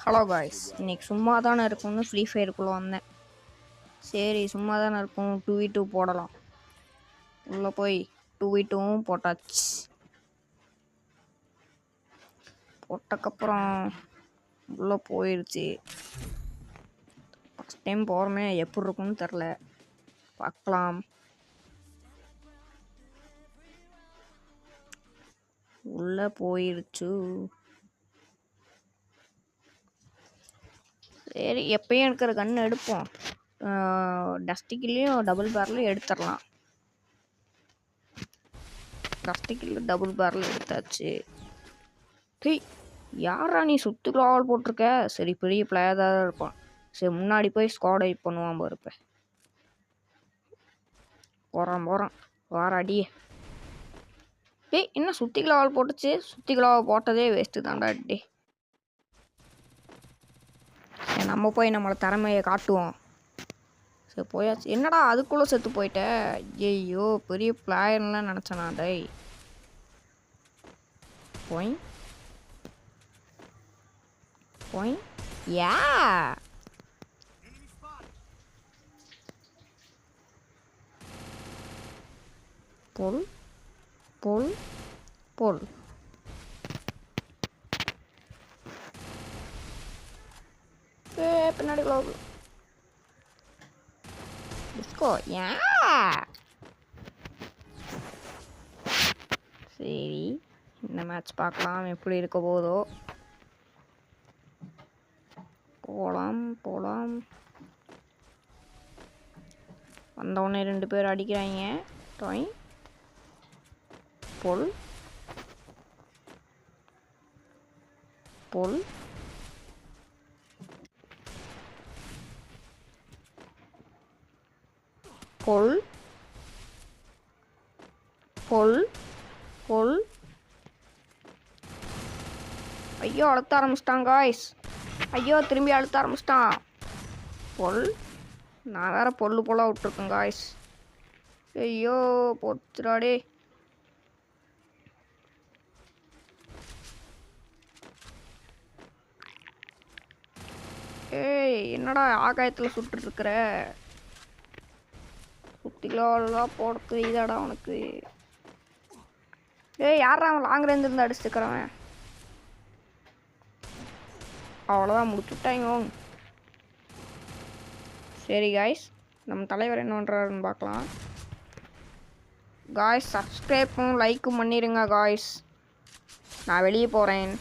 Hello guys, இன்னைக்கு சும்மா தானே இருக்கும்னு ஃப்ரீ ஃபயருக்குள்ளே வந்தேன். சரி சும்மா தானே இருக்கும், 2v2 போடலாம். உள்ளே போய் 2v2வும் போட்டாச்சு. போட்டக்கப்புறம் உள்ளே போயிடுச்சு. ஃபஸ்ட் டைம் போகிறோமே, எப்படி இருக்குன்னு தெரில, பார்க்கலாம். உள்ளே போயிடுச்சு. சரி, எப்பயும் இருக்கிற கன்று எடுப்போம். டஸ்டிக்கிலையும் டபுள் பேரலும் எடுத்துடலாம். டஸ்டிக்கில் டபுள் பேரல் எடுத்தாச்சு. டேய், யாரா நீ சுற்றுலாவல் போட்டிருக்க? சரி, பெரிய பிளேயர் தான் இருப்பான். சரி, முன்னாடி போய் ஸ்குவாட் வைப் பண்ணுவான் பாருப்ப. போகிறான் வாராடியே. டேய், என்ன சுத்திகளாவல் போட்டுச்சு? சுத்திகளாவல் போட்டதே வேஸ்ட்டு தான்டா. டே, நம்ம போய் நம்மளை திறமையை காட்டுவோம். சரி போயாச்சு. என்னடா அதுக்குள்ளே செத்து போயிட்ட? ஐயோ, பெரிய பிளேயர்லாம் நினச்சனா? டேய் போய் போய் யா பொல் பொல் பொல். பின்னாடி டிஸ்கோ யா. சரி, இந்த மேட்ச் பார்க்கலாம் எப்படி இருக்க போதோ. போலாம். வந்தவுடனே 2 பேர் அடிக்கிறாங்க. டொய் பொல் பொல் பொல் பொல் பொல். ஐயோ, அழுத்த ஆரம்பிச்சிட்டான் காய்ஸ். ஐயோ, திரும்பி அழுத்த ஆரம்பிச்சிட்டான். பொல். நான் வேற பொல்லு போல விட்டுருக்கேன் காய்ஸ். ஐயோ போச்சுடாடே. ஏய், என்னடா ஆகாயத்தில் சுட்டுருக்குற? சுத்திலாம் போடுறது இதாடா உனக்கு. ஏய், யாரா அவன் லாங் ரேஞ்ச் இருந்து அடிச்சுக்கிறவன்? அவ்வளோதான், முடிச்சுட்டாங்க. சரி காய்ஸ், நம்ம தலைவர் என்ன பண்ணுறாருன்னு பார்க்கலாம். காய்ஸ், சப்ஸ்கிரைப்பும் லைக்கும் பண்ணிடுங்க காய்ஸ். நான் வெளியே போகிறேன்.